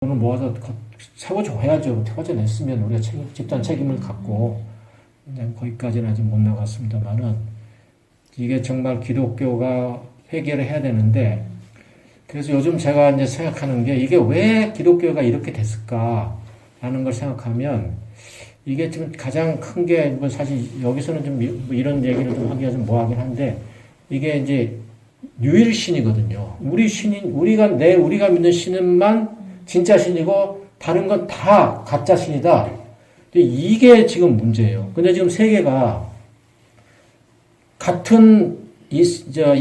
돈을 모아서 세워줘야죠. 세워져냈으면 우리가 집단 책임을 갖고 그냥 거기까지는 아직 못 나갔습니다만은 이게 정말 기독교가 회개를 해야 되는데 그래서 요즘 제가 이제 생각하는 게 이게 왜 기독교가 이렇게 됐을까라는 걸 생각하면 이게 지금 가장 큰 게 뭐 사실 여기서는 좀 이런 얘기를 좀 하기가 좀 뭐하긴 한데 이게 이제 유일신이거든요. 우리가 믿는 신은만 진짜 신이고 다른 건 다 가짜 신이다. 근데 이게 지금 문제예요. 근데 지금 세계가 같은 이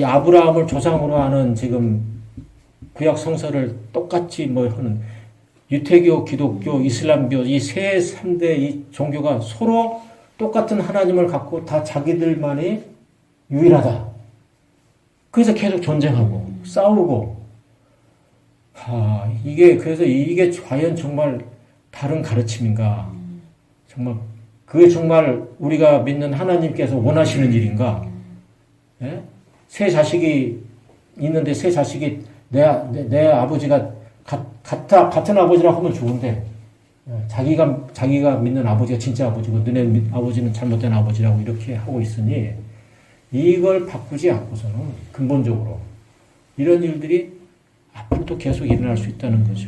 아브라함을 조상으로 하는 지금 구약 성서를 똑같이 하는 유태교, 기독교, 이슬람교 이 세 3대 이 종교가 서로 똑같은 하나님을 갖고 다 자기들만이 유일하다. 그래서 계속 전쟁하고 싸우고 그래서 이게 과연 정말 다른 가르침인가? 정말 그게 정말 우리가 믿는 하나님께서 원하시는 일인가? 예? 세 자식이 있는데 세 자식이 내 아버지가 같은 아버지라고 하면 좋은데 자기가 믿는 아버지가 진짜 아버지고 너네 아버지는 잘못된 아버지라고 이렇게 하고 있으니 이걸 바꾸지 않고서는 근본적으로 이런 일들이 앞으로도 계속 일어날 수 있다는 거죠.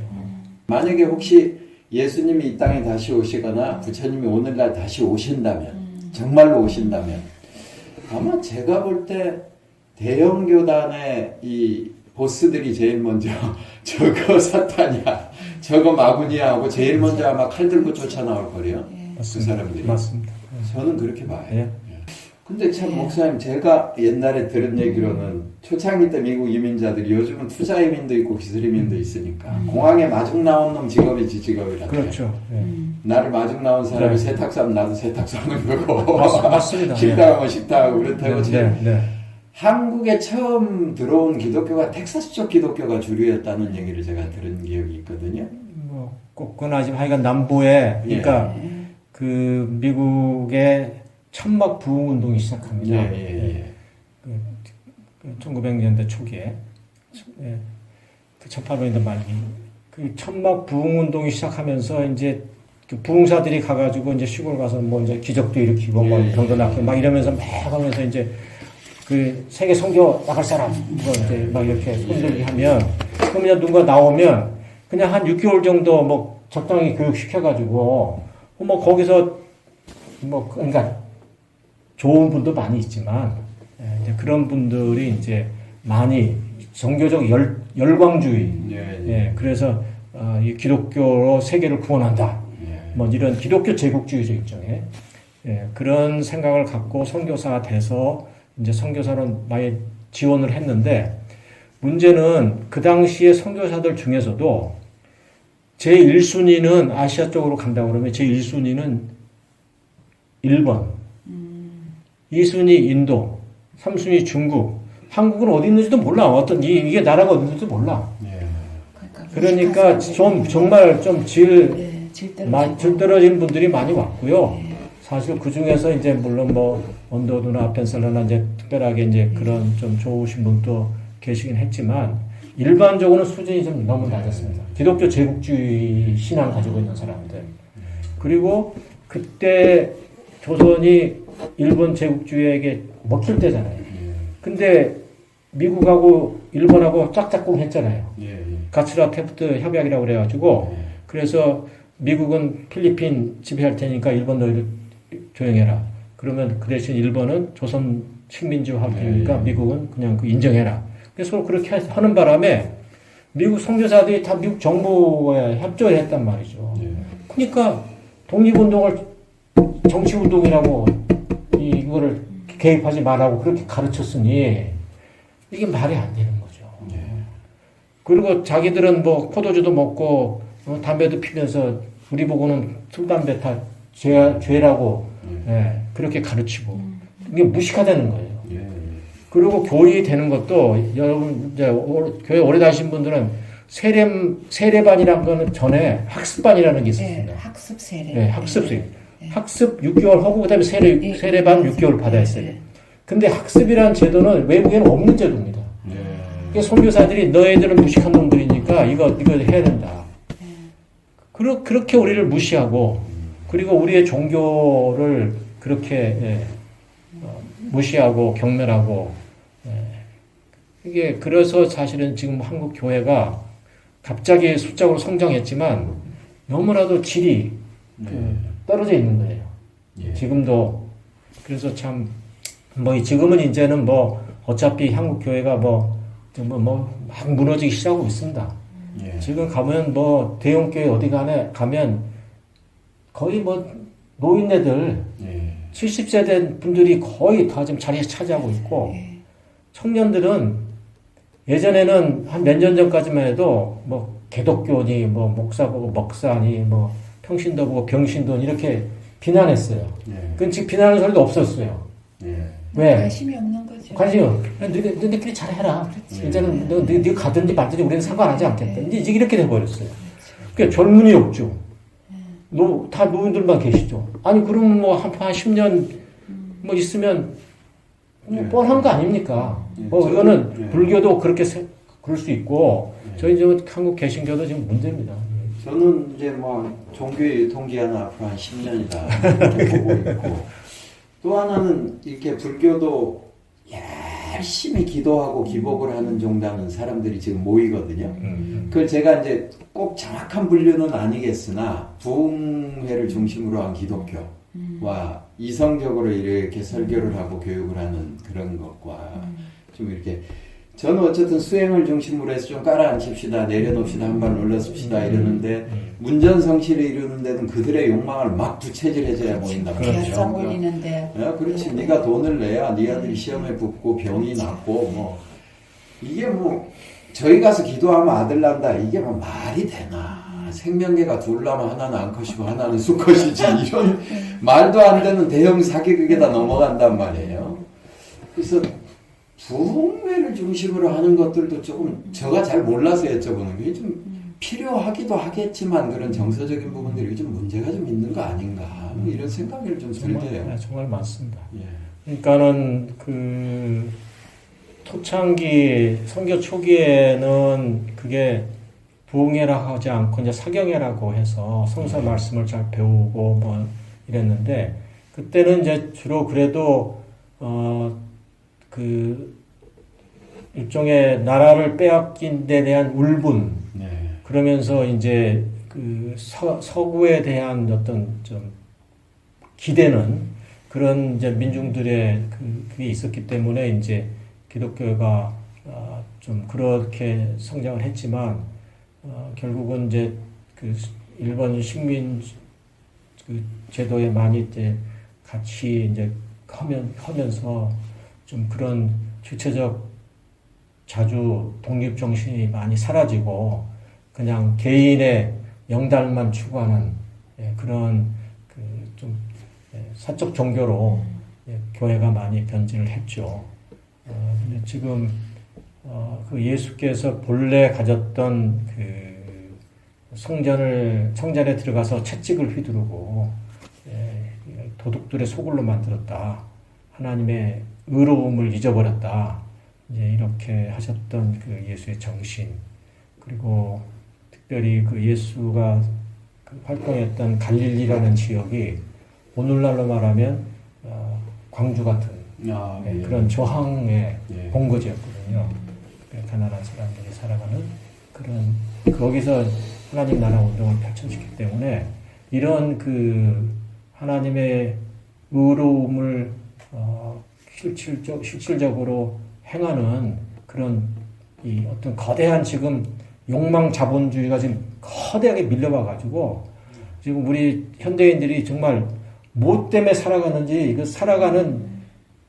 만약에 혹시 예수님이 이 땅에 다시 오시거나 부처님이 오늘날 다시 오신다면 정말로 오신다면 아마 제가 볼 때 대형 교단의 이 보스들이 제일 먼저 저거 사탄이야 저거 마구니야 하고 제일 먼저 아마 칼 들고 쫓아나올 거래요. 그 사람들이. 맞습니다. 저는 그렇게 봐요. 예. 근데 참 목사님 제가 옛날에 들은 얘기로는 초창기 때 미국 이민자들이 요즘은 투자 이민도 있고 기술 이민도 있으니까 공항에 마중 나온 놈 직업이지 직업이라. 그렇죠. 예. 나를 마중 나온 사람이 네. 세탁사면 나도 세탁사는 거고 맞습니다. 식당하면 식당하고 그렇다고 네. 한국에 처음 들어온 기독교가 텍사스 쪽 기독교가 주류였다는 얘기를 제가 들은 기억이 있거든요. 그건 아직 하여간 남부에 그러니까 그 미국의 천막 부흥 운동이 시작합니다. 1900년대 초기에, 그 1800년대 말기, 그 천막 부흥 운동이 시작하면서 이제 그 부흥사들이 가가지고 이제 시골 가서 이제 기적도 일으키고 병도 낫고 막 이러면서 막 하면서 이제 그 세계 선교 나갈 사람 이제 막 이렇게 손들기 하면 그러면 누가 나오면 그냥 한 6개월 정도 적당히 교육시켜가지고 거기서 그러니까 좋은 분도 많이 있지만 이제 그런 분들이 이제 많이 종교적 열광주의, 그래서 이 기독교로 세계를 구원한다, 이런 기독교 제국주의적 입장에 그런 생각을 갖고 선교사가 돼서 이제 선교사로 많이 지원을 했는데 문제는 그 당시에 선교사들 중에서도 제 1순위는 아시아 쪽으로 간다고 그러면 제 1순위는 일본, 2순위 인도, 3순위 중국, 한국은 어디 있는지도 몰라. 이게 나라가 어디 있는지도 몰라. 그러니까 정말 좀 질 떨어진 분들이 많이 왔고요. 사실 그 중에서 이제 물론 언더드나 펜슬러나 이제 특별하게 이제 그런 좀 좋으신 분도 계시긴 했지만 일반적으로는 수준이 좀 너무 낮았습니다. 기독교 제국주의 신앙 가지고 있는 사람들. 그리고 그때 조선이 일본 제국주의에게 먹힐 때잖아요. 근데 미국하고 일본하고 짝짝꿍 했잖아요. 가츠라 테프트 협약이라고 그래가지고 그래서 미국은 필리핀 지배할 테니까 일본 너희들 조용해라. 그러면 그 대신 일본은 조선 식민지화하니까 미국은 그냥 인정해라. 그래서 서로 그렇게 하는 바람에 미국 선교사들이 다 미국 정부에 협조를 했단 말이죠. 그러니까 독립운동을 정치운동이라고 이거를 개입하지 말라고 그렇게 가르쳤으니 이게 말이 안 되는 거죠. 그리고 자기들은 포도주도 먹고 담배도 피면서 우리 보고는 술, 담배 다 죄라고 그렇게 가르치고 이게 무식하다는 거예요. 그리고 교리 되는 것도 여러분 이제 교회 오래 다니신 분들은 세례반이라는 거는 전에 학습반이라는 게 있었습니다. 학습 세례. 학습 6개월 하고 그다음에 세례반 6개월 받아야 했어요. 근데 학습이라는 제도는 외국에는 없는 제도입니다. 그러니까 선교사들이 너희들은 무식한 놈들이니까 이거 해야 된다. 그렇게 우리를 무시하고, 그리고 우리의 종교를 그렇게, 무시하고, 경멸하고, 이게, 그래서 사실은 지금 한국 교회가 갑자기 숫자로 성장했지만, 너무나도 질이 떨어져 있는 거예요. 예. 지금도. 그래서 참, 지금은 이제는 어차피 한국 교회가 막 무너지기 시작하고 있습니다. 예. 지금 가면 대형교회 어디 가면 거의 노인네들, 예. 70세 된 분들이 거의 다 지금 자리에 차지하고 있고, 청년들은 예전에는 한 몇 년 전까지만 해도 개독교니, 목사고, 먹사니, 평신도 보고 병신돈 이렇게 비난했어요. 예. 그건 지금 비난하는 소리도 없었어요. 예. 왜? 관심이 없는 거죠. 관심이 없어. 너네끼리 잘해라. 그렇지. 이제는 네가 가든지 말든지 우리는 상관하지 않겠다. 이제 이렇게 돼버렸어요. 그러니까 젊은이 없죠. 다 노인들만 계시죠. 아니, 그러면 한 10년 있으면 뻔한 거 아닙니까? 이거는 불교도 그렇게 그럴 수 있고, 저희 한국 개신교도 지금 문제입니다. 저는 이제 종교의 유통기한은 앞으로 한 10년이다 이렇게 보고 있고, 또 하나는 이렇게 불교도 열심히 기도하고 기복을 하는 종단은 사람들이 지금 모이거든요. 그걸 제가 이제 꼭 정확한 분류는 아니겠으나 부흥회를 중심으로 한 기독교와 이성적으로 이렇게 설교를 하고 교육을 하는 그런 것과 좀 이렇게, 저는 어쨌든 수행을 중심으로 해서 좀 깔아앉힙시다, 내려놓읍시다, 한발 올려씁시다 이러는데, 문전성시를 이루는 데는 그들의 욕망을 막 부채질해줘야 보인단 말이죠. 비아짱 올리는데. 그렇지. 네가 돈을 내야 네 아들이 시험에 붙고 병이 낫고 이게 저희 가서 기도하면 아들 난다, 이게 말이 되나? 생명계가 둘 나면 하나는 암컷이고 하나는 수컷이지, 이런 말도 안 되는 대형 사기극에다 넘어간단 말이에요. 그래서 부흥회를 중심으로 하는 것들도 조금 제가 잘 몰라서 여쭤보는 게, 좀 필요하기도 하겠지만 그런 정서적인 부분들이 좀 문제가 좀 있는 거 아닌가, 이런 생각을 좀 들게요. 정말 많습니다. 예. 그러니까는 토창기 선교 초기에는 그게 부흥회라 하지 않고 이제 사경회라고 해서 성서 말씀을 잘 배우고 이랬는데, 그때는 이제 주로 그래도 일종의 나라를 빼앗긴 데 대한 울분, 네. 그러면서 이제 서구에 대한 어떤 좀 기대는 그런 이제 민중들의 그게 있었기 때문에 이제 기독교가 좀 그렇게 성장을 했지만, 결국은 이제 일본 식민 제도에 많이 이제 같이 이제 하면서 좀 그런 주체적 자주 독립 정신이 많이 사라지고 그냥 개인의 영달만 추구하는 그런 좀 사적 종교로 교회가 많이 변질을 했죠. 근데 지금 그 예수께서 본래 가졌던 성전에 들어가서 채찍을 휘두르고 도둑들의 소굴로 만들었다, 하나님의 의로움을 잊어버렸다, 이제 이렇게 하셨던 예수의 정신, 그리고 특별히 예수가 활동했던 갈릴리라는 지역이 오늘날로 말하면 광주 같은 예. 그런 저항의 예. 본거지였거든요. 가난한 사람들이 살아가는 그런, 거기서 하나님 나라 운동을 펼쳐지기 때문에 이런 하나님의 의로움을 실질적으로 행하는 그런 이 어떤 거대한 지금 욕망 자본주의가 지금 거대하게 밀려와가지고 지금 우리 현대인들이 정말 뭐 때문에 살아가는지, 살아가는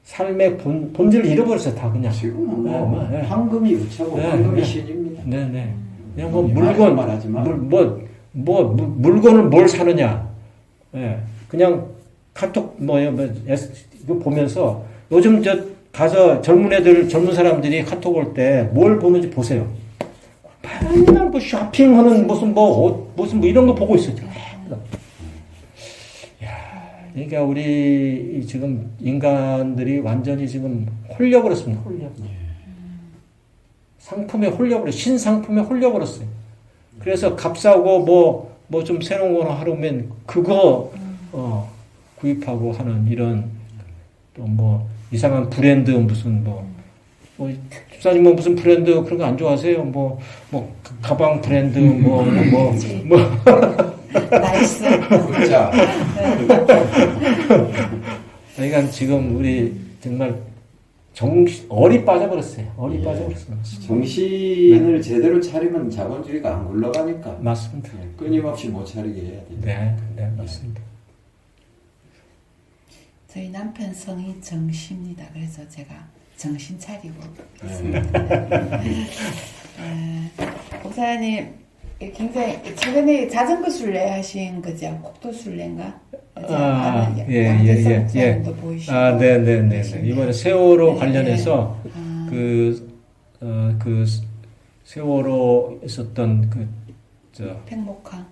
삶의 본질을 잃어버렸어요, 다 그냥. 지금은 황금이 유차고 황금이 신입니다. 네네. 그냥 물건 말하지 마. 물건을 뭘 사느냐. 그냥 카톡 이거 보면서 요즘 가서 젊은 사람들이 카톡 올 때 뭘 보는지 보세요. 맨날 쇼핑하는 무슨 옷, 무슨 이런 거 보고 있었죠. 그러니까 우리 지금 인간들이 완전히 지금 홀려버렸습니다. 상품에 홀려버렸어요. 신상품에 홀려버렸어요. 그래서 값싸고 뭐 좀 새로운 거나 하려면 그거 구입하고 하는 이런 또 뭐 이상한 브랜드 무슨 집사님 뭐 무슨 브랜드 그런 거 안 좋아하세요? 뭐 가방 브랜드 나이스. 자, 그러니까 지금 우리 정말 얼이 빠져버렸어요. 얼이 빠져버렸어요. 정신을 제대로 차리면 자본주의가 안 굴러가니까 맞습니다. 끊임없이 못 차리게 해야 돼. 네, 맞습니다. 저희 남편 성이 정씨입니다. 그래서 제가 정신 차리고 있습니다. 목사님 굉장히 최근에 자전거 순례 하신 거죠? 국도 순례인가? 예. 보이시고. 네. 이번에 세월호 관련해서 그 세월호 있었던 팽목항.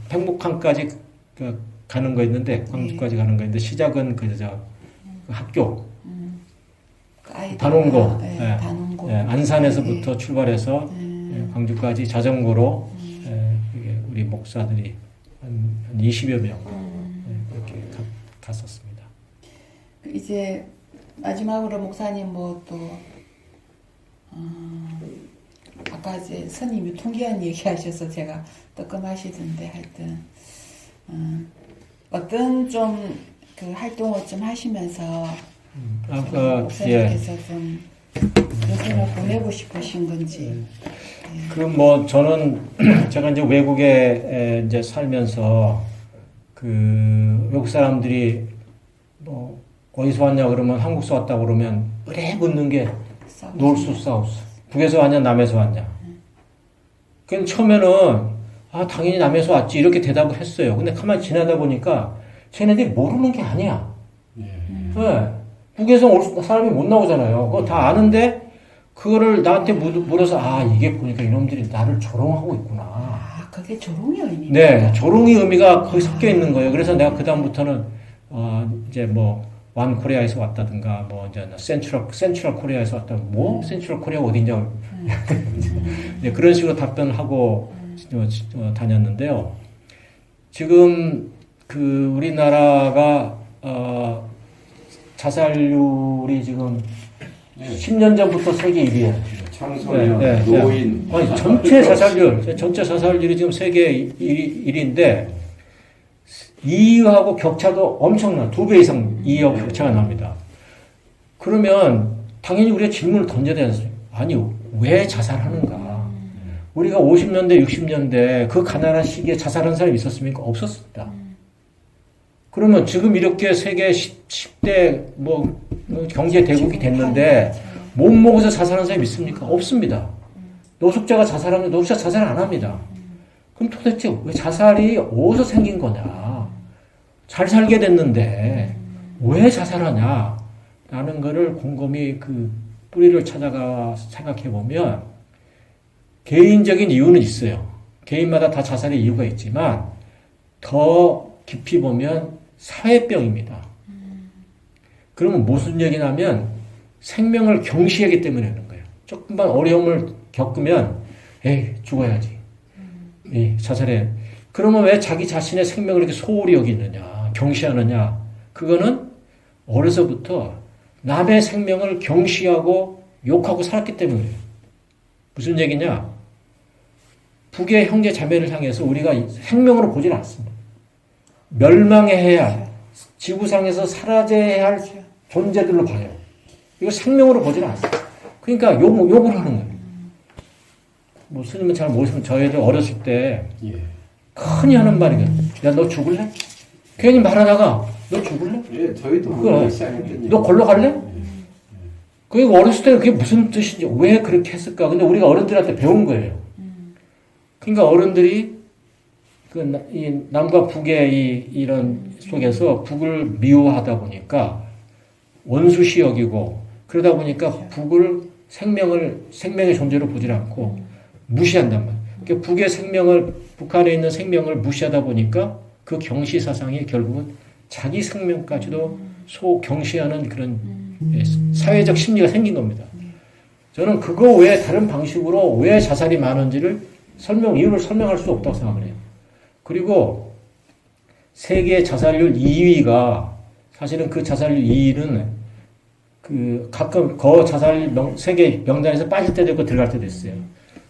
팽목항까지 가는 거 있는데 광주까지 가는 거 있는데 시작은 그 학교 단원고, 단원고. 안산에서부터 출발해서 광주까지 자전거로 우리 목사들이 한 20여 명 그렇게 갔었습니다. 이제 마지막으로 목사님 아까 이제 선임 유통기한 얘기하셔서 제가 뜨끔하시던데 하여튼 어떤 좀 그 활동을 좀 하시면서 목사님께서 좀 요즘을 보내고 싶으신 건지. 저는 제가 이제 외국에 이제 살면서 외국 사람들이 어디서 왔냐 그러면 한국에서 왔다 그러면 의뢰 묻는 게 노스 사우스 북에서 왔냐 남에서 왔냐. 그냥 처음에는 당연히 남에서 왔지 이렇게 대답을 했어요. 근데 가만히 지나다 보니까 쟤네들이 모르는 게 아니야. 네. 북에서 올 사람이 못 나오잖아요. 그거 다 아는데 그거를 나한테 물어서 이게 보니까 이놈들이 나를 조롱하고 있구나. 그게 조롱의 의미입니다. 네, 조롱의 의미가 거기 섞여 있는 거예요. 그래서 내가 그 다음부터는 이제 완 코리아에서 왔다든가 이제 센트럴 코리아에서 왔다. 센트럴 코리아 어디냐. 네, 그런 식으로 답변하고 다녔는데요. 지금 우리나라가 자살률이 지금 10년 전부터 세계 1위예요. 청소년, 노인. 전체 자살률이 지금 세계 1위인데 2위하고 격차도 엄청나. 2배 이상 2위하고 격차가 납니다. 그러면 당연히 우리가 질문을 던져야 되지 않습니까? 아니, 왜 자살하는가? 우리가 50년대, 60년대 그 가난한 시기에 자살한 사람이 있었습니까? 없었습니다. 그러면 지금 이렇게 세계 10대 경제 대국이 됐는데 못 먹어서 자살한 사람이 있습니까? 없습니다. 노숙자가 자살하면 노숙자 자살 안 합니다. 그럼 도대체 왜 자살이 어디서 생긴 거냐? 잘 살게 됐는데 왜 자살하냐? 라는 거를 곰곰이 뿌리를 찾아가 생각해 보면 개인적인 이유는 있어요. 개인마다 다 자살의 이유가 있지만 더 깊이 보면 사회병입니다. 그러면 무슨 얘기냐면 생명을 경시하기 때문에 하는 거예요. 조금만 어려움을 겪으면 죽어야지. 자살해. 그러면 왜 자기 자신의 생명을 이렇게 소홀히 여기느냐, 경시하느냐. 그거는 어려서부터 남의 생명을 경시하고 욕하고 살았기 때문이에요. 무슨 얘기냐? 북의 형제 자매를 향해서 우리가 생명으로 보질 않습니다. 멸망해야 할, 지구상에서 사라져야 할 존재들로 봐요. 이거 생명으로 보지는 않습니다. 그러니까 욕을 하는 거예요. 스님은 잘 모르시면 저희들 어렸을 때 흔히 하는 말이거든요. 야, 너 죽을래? 괜히 말하다가 너 죽을래? 예, 저희도 너 걸러 갈래? 그러니까 어렸을 때 그게 무슨 뜻인지 왜 그렇게 했을까? 근데 우리가 어른들한테 배운 거예요. 그러니까 어른들이 이 남과 북의 이런 속에서 북을 미워하다 보니까 원수시 여기고 그러다 보니까 북을 생명의 존재로 보질 않고 무시한단 말이에요. 그러니까 북의 생명을 북한에 있는 생명을 무시하다 보니까 그 경시 사상이 결국은 자기 생명까지도 경시하는 그런 사회적 심리가 생긴 겁니다. 저는 그거 외에 다른 방식으로 왜 자살이 많은지를 이유를 설명할 수 없다고 생각을 해요. 그리고 세계 자살률 2위가 사실은 그 자살률 2위는 그 가끔 자살 세계 명단에서 빠질 때도 있고 들어갈 때도 있어요.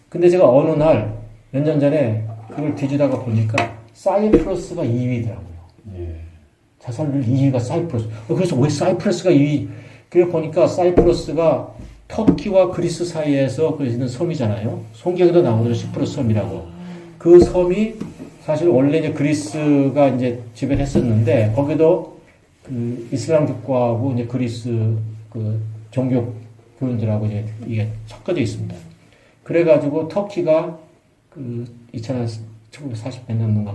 근데 제가 어느 날 몇 년 전에 그걸 뒤지다가 보니까 사이프러스가 2위더라고요. 예. 자살률 2위가 사이프러스. 그래서 왜 사이프러스가 2위? 그래 보니까 사이프러스가 터키와 그리스 사이에서 그 있는 섬이잖아요. 성경에도 나오는 시프러스 섬이라고. 그 섬이 사실 원래 이제 그리스가 이제 지배했었는데 거기도 그 이슬람 국가하고 이제 그리스 그 종교 교인들하고 이제 이게 섞어져 있습니다. 그래가지고 터키가 그 1940몇 년도인가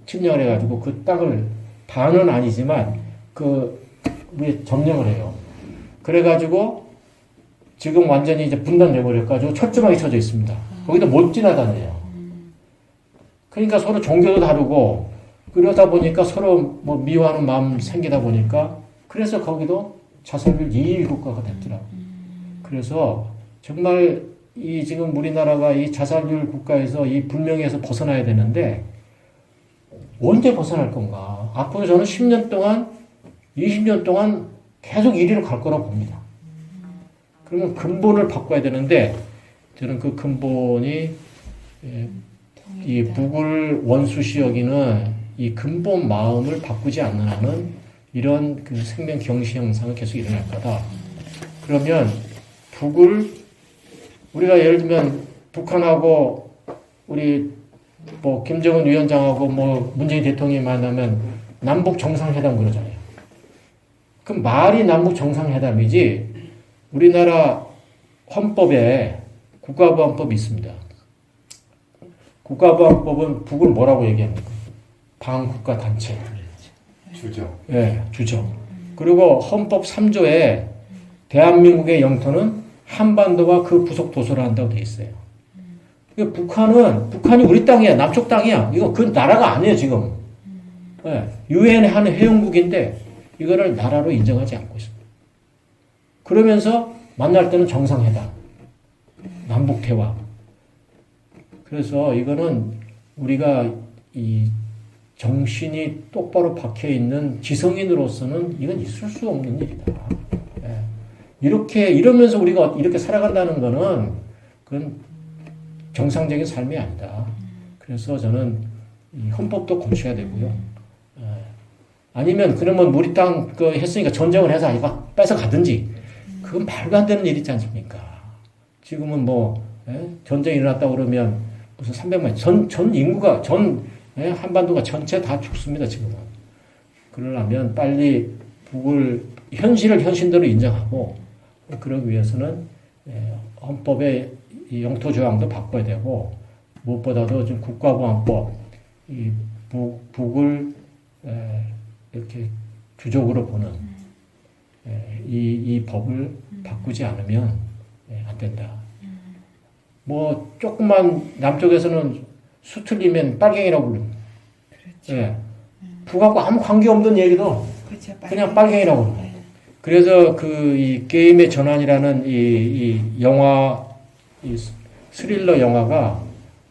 침략을 해가지고 그 땅을 반은 아니지만 그 위에 점령을 해요. 그래가지고 지금 완전히 이제 분단돼 버려가지고 철조망이 쳐져 있습니다. 거기도 못 지나다녀요. 그러니까 서로 종교도 다르고 그러다 보니까 서로 뭐 미워하는 마음 생기다 보니까 그래서 거기도 자살률 2위 국가가 됐더라고요. 그래서 정말 이 지금 우리나라가 이 자살률 국가에서 이 불명예에서 벗어나야 되는데 언제 벗어날 건가? 앞으로 저는 10년 동안, 20년 동안 계속 1위로 갈 거라고 봅니다. 그러면 근본을 바꿔야 되는데 저는 그 근본이 이 북을 원수시 여기는 이 근본 마음을 바꾸지 않는 한은 이런 그 생명 경시 현상은 계속 일어날 거다. 그러면 북을 우리가 예를 들면 북한하고 우리 뭐 김정은 위원장하고 뭐 문재인 대통령이 만나면 남북 정상회담 그러잖아요. 그럼 말이 남북 정상회담이지 우리나라 헌법에 국가보안법이 있습니다. 국가보안법은 북을 뭐라고 얘기합니까? 방국가 단체. 주죠. 예, 주죠. 그리고 헌법 3조에 대한민국의 영토는 한반도와 그 부속 도서를 한다고 돼 있어요. 북한이 우리 땅이야. 남쪽 땅이야. 이거 그 나라가 아니에요, 지금. 예, 유엔의 한 회원국인데 이거를 나라로 인정하지 않고 있습니다. 그러면서 만날 때는 정상회담, 남북 대화. 그래서 이거는 우리가 이 정신이 똑바로 박혀 있는 지성인으로서는 이건 있을 수 없는 일이다. 예. 이러면서 우리가 이렇게 살아간다는 거는 그건 정상적인 삶이 아니다. 그래서 저는 이 헌법도 고쳐야 되고요. 예. 아니면 그러면 우리 땅 그 했으니까 전쟁을 해서 이거 뺏어 가든지 그건 말도 안 되는 일이지 않습니까? 지금은 뭐 전쟁이 일어났다 그러면 무슨 300만 전 인구가 한반도가 전체 다 죽습니다 지금은. 그러려면 빨리 북을 현실을 현실대로 인정하고 그러기 위해서는 헌법의 이 영토 조항도 바꿔야 되고 무엇보다도 좀 국가보안법 이 북을 이렇게 주적으로 보는 이 법을 바꾸지 않으면 안 된다. 뭐 조금만 남쪽에서는 수틀리면 빨갱이라고 부릅니다. 그렇죠. 예. 북하고 아무 관계 없는 얘기도 그렇죠. 그냥 빨갱이라고 부릅니다. 그래서 그 이 게임의 전환이라는 이 영화 이 스릴러 영화가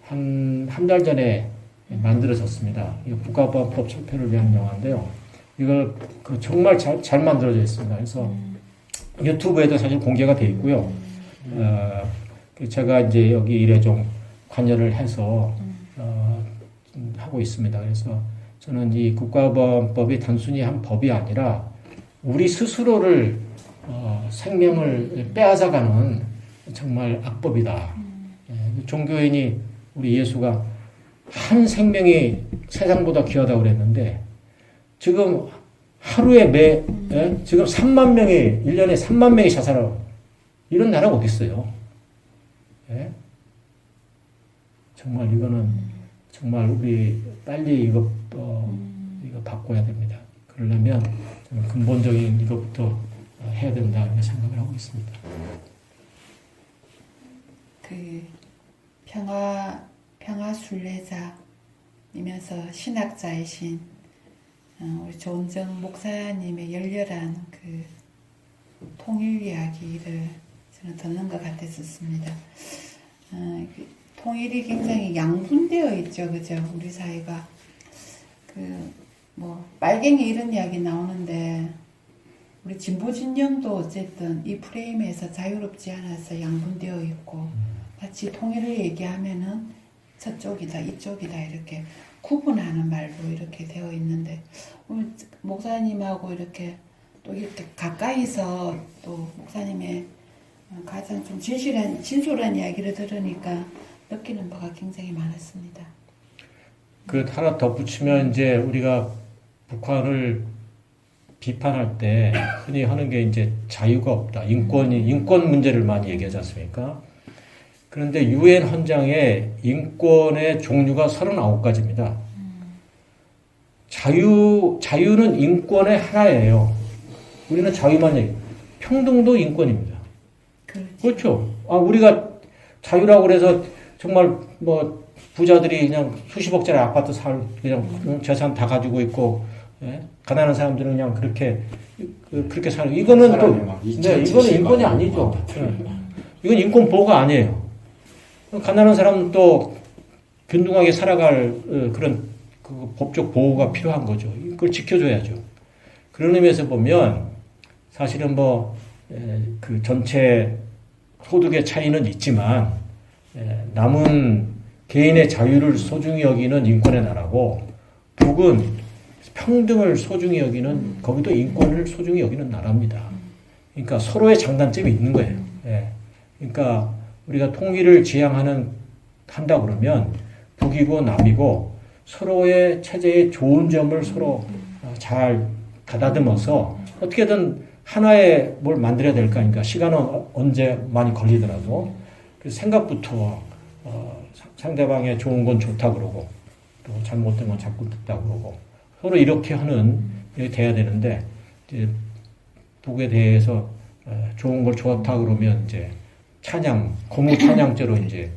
한 달 전에 만들어졌습니다. 이 국가보안법 철폐를 위한 영화인데요. 이걸 그 정말 잘 만들어져 있습니다. 그래서 유튜브에도 사실 공개가 돼 있고요. 제가 이제 여기 일에 좀 관여를 해서 하고 있습니다. 그래서 저는 이 국가보안법이 단순히 한 법이 아니라 우리 스스로를 생명을 빼앗아가는 정말 악법이다. 종교인이 우리 예수가 한 생명이 세상보다 귀하다고 그랬는데 지금 하루에 지금 3만 명이 1년에 3만 명이 자살하고 이런 나라가 어디 있어요? 예? 정말 이거는 정말 우리 빨리 이거 바꿔야 됩니다. 그러려면 저는 근본적인 이것부터 해야 된다 이렇게 생각을 하고 있습니다. 그 평화 순례자이면서 신학자이신 우리 조은정 목사님의 열렬한 그 통일 이야기를 저는 듣는 것 같았었습니다. 통일이 굉장히 양분되어 있죠, 그죠? 우리 사회가 뭐 빨갱이 이런 이야기 나오는데 우리 진보 진영도 어쨌든 이 프레임에서 자유롭지 않아서 양분되어 있고 마치 통일을 얘기하면은 저쪽이다 이쪽이다 이렇게 구분하는 말로 이렇게 되어 있는데 오늘 목사님하고 이렇게 또 이렇게 가까이서 또 목사님의 가장 좀 진솔한 이야기를 들으니까 느끼는 바가 굉장히 많았습니다. 그 하나 덧붙이면 이제 우리가 북한을 비판할 때 흔히 하는 게 이제 자유가 없다. 인권 문제를 많이 얘기하지 않습니까? 그런데 유엔 헌장에 인권의 종류가 39가지입니다. 자유는 인권의 하나예요. 우리는 자유만 얘기해요. 평등도 인권입니다. 그렇죠. 우리가 자유라고 그래서 정말 뭐 부자들이 그냥 수십억짜리 아파트 그냥 재산 다 가지고 있고, 예? 가난한 사람들은 그냥 그렇게 사는, 이거는 또, 네, 이거는 인권이 아니죠. 네. 이건 인권 보호가 아니에요. 가난한 사람은 또 균등하게 살아갈 그런 법적 보호가 필요한 거죠. 이걸 지켜줘야죠. 그런 의미에서 보면 사실은 그 전체 소득의 차이는 있지만 남은 개인의 자유를 소중히 여기는 인권의 나라고 북은 평등을 소중히 여기는 거기도 인권을 소중히 여기는 나라입니다. 그러니까 서로의 장단점이 있는 거예요. 그러니까 우리가 통일을 한다 그러면 북이고 남이고 서로의 체제의 좋은 점을 서로 잘 가다듬어서 어떻게든 하나의 뭘 만들어야 될 거 아닙니까? 시간은 언제 많이 걸리더라도 그래서 생각부터 상대방의 좋은 건 좋다 그러고 또 잘못된 건 자꾸 듣다 그러고 서로 이렇게 하는 게 돼야 되는데 이제 북에 대해서 좋은 걸 좋다 그러면 이제 고무 찬양죄로 이제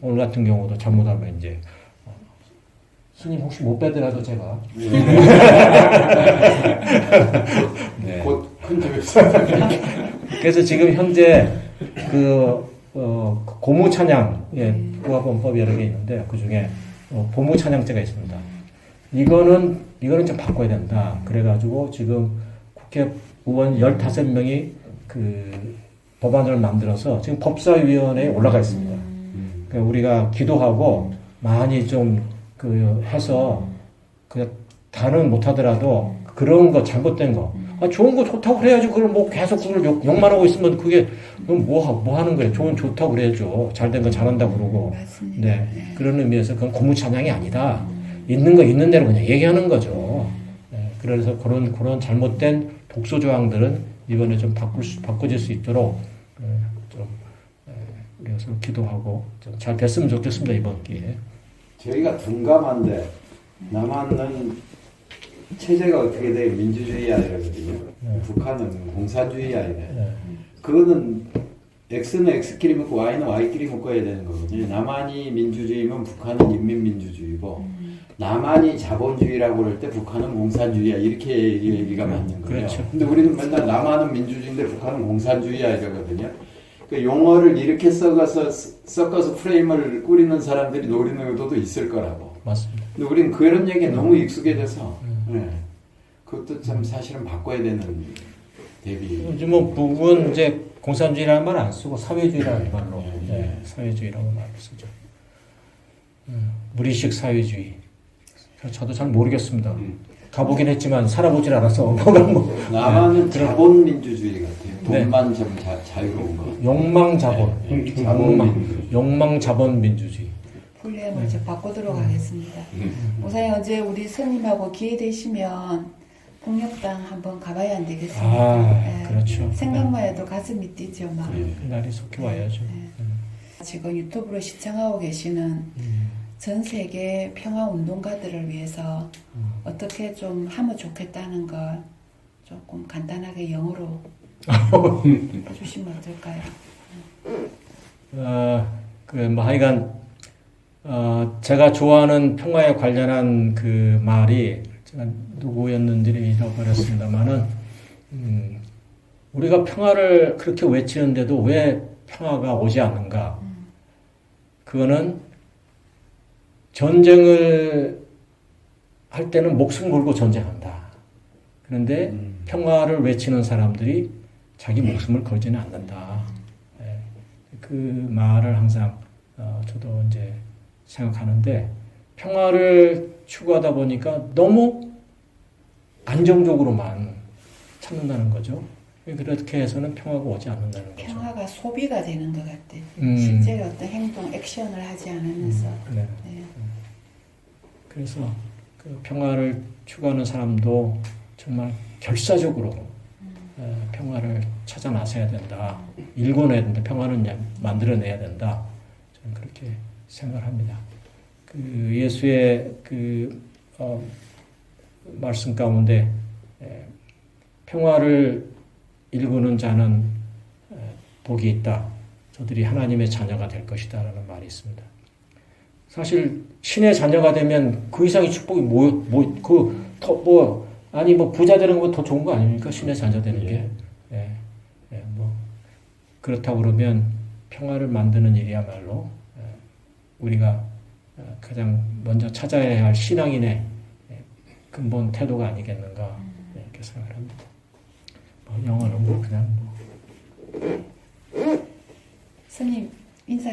오늘 같은 경우도 잘못하면 이제 스님 혹시 못 빼더라도 제가 네. 곧 편집했습니다. 그래서 지금 현재 고무 찬양 부가범법이 여러 개 있는데 그 중에 고무 찬양죄가 있습니다. 이거는 좀 바꿔야 된다. 그래가지고 지금 국회의원 15명이 그 법안을 만들어서 지금 법사위원회에 올라가 있습니다. 그러니까 우리가 기도하고 많이 좀 해서 다는 못하더라도 그런 거 잘못된 거 좋은 거 좋다고 그래야지. 그걸 뭐 계속 그걸 욕만 하고 있으면 그게 뭐 하는 거예요. 좋다고 그래야죠. 잘된 거 잘한다고 그러고. 맞습니다. 네. 그런 의미에서 그건 고무 찬양이 아니다. 있는 거 있는 대로 그냥 얘기하는 거죠. 네. 그래서 그런 잘못된 독소 조항들은 이번에 좀 바꿔질 수 있도록 좀 우리가 서로 기도하고 좀 잘 됐으면 좋겠습니다. 이번 기회에. 저희가 둔감한데 남한은 체제가 어떻게 돼? 민주주의 아니거든요. 북한은 공산주의 아니네. 그거는 X는 X끼리 먹고 Y는 Y끼리 먹어야 되는 거거든요. 남한이 민주주의면 북한은 인민민주주의고 남한이 자본주의라고 그럴 때 북한은 공산주의야. 이렇게 얘기가 맞는 거예요. 그렇죠. 근데 우리는 맨날 남한은 민주주의인데 북한은 공산주의야 이러거든요. 그 용어를 이렇게 섞어서 프레임을 꾸리는 사람들이 노리는 의도도 있을 거라고. 맞습니다. 근데 우리는 그런 얘기에 너무 익숙해져서 그것도 참 사실은 바꿔야 되는 대비. 요즘은 북은 이제 공산주의라는 말 안 쓰고 사회주의라는 말로 사회주의라고 말을 쓰죠. 무리식 사회주의. 저도 잘 모르겠습니다. 가보긴 했지만 살아보질 않아서 남한은 자본민주주의 같아요. 돈만 좀 자유로운 거. 욕망 자본 민주주의. 풀리면 이제 바꾸도록 하겠습니다. 목사님 언제 우리 스님하고 기회 되시면 폭력당 한번 가봐야 안 되겠습니까? 그렇죠. 생각만 해도 가슴이 뛰죠, 막. 그날이 속히 와야죠. 지금 유튜브로 시청하고 계시는 전 세계 평화 운동가들을 위해서 어떻게 좀 하면 좋겠다는 걸 조금 간단하게 영어로 해주시면 어떨까요? 하여간 제가 좋아하는 평화에 관련한 그 말이 제가 누구였는지를 잃어버렸습니다만은 우리가 평화를 그렇게 외치는데도 왜 평화가 오지 않는가? 그거는 전쟁을 할 때는 목숨 걸고 전쟁한다. 그런데 평화를 외치는 사람들이 자기 목숨을 걸지는 않는다. 예, 그 말을 항상 저도 이제 생각하는데 평화를 추구하다 보니까 너무 안정적으로만 찾는다는 거죠. 그렇게 해서는 평화가 오지 않는다는 거죠. 평화가 소비가 되는 것 같아. 실제로 어떤 행동, 액션을 하지 않으면서. 네. 네. 그래서 그 평화를 추구하는 사람도 정말 결사적으로 평화를 찾아 나서야 된다. 일궈내야 된다. 평화는 만들어내야 된다. 저는 그렇게 생각합니다. 그 예수의 그 말씀 가운데 평화를 일구는 자는 복이 있다. 저들이 하나님의 자녀가 될 것이다. 라는 말이 있습니다. 사실 신의 자녀가 되면 그 이상의 축복이 부자 되는 거 더 좋은 거 아닙니까? 신의 자녀 되는 게. 뭐 그렇다고 그러면 평화를 만드는 일이야말로 우리가 가장 먼저 찾아야 할 신앙인의 근본 태도가 아니겠는가 이렇게 생각합니다. 영어는 뭐 그냥 스님 인사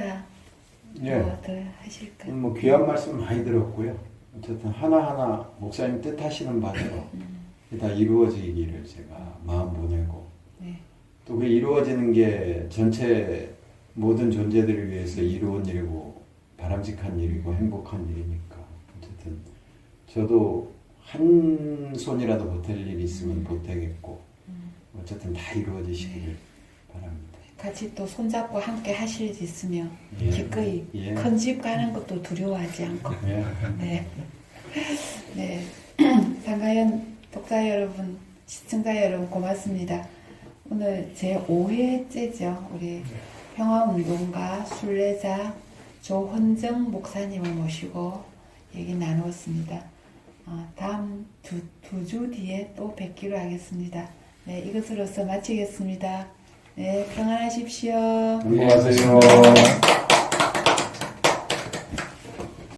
예. 더 하실까? 뭐 귀한 말씀 많이 들었고요. 어쨌든 하나하나 목사님 뜻하시는 바대로 다 이루어지기를 제가 마음 보내고 네. 또 그 이루어지는 게 전체 모든 존재들을 위해서 이루어진 일이고 바람직한 일이고 행복한 일이니까 어쨌든 저도 한 손이라도 보탤 일이 있으면 보태겠고 어쨌든 다 이루어지시기를 바랍니다. 같이 또 손잡고 함께 하실 일 있으면 예. 기꺼이 예. 큰 집 가는 것도 두려워하지 않고 예. 네. 네. 상가연 독자 여러분, 시청자 여러분 고맙습니다. 오늘 제 5회째죠. 우리 평화운동가 순례자 조헌정 목사님을 모시고 얘기 나누었습니다. 다음 두 주 뒤에 또 뵙기로 하겠습니다. 네, 이것으로서 마치겠습니다. 네, 평안하십시오. 안녕하세요.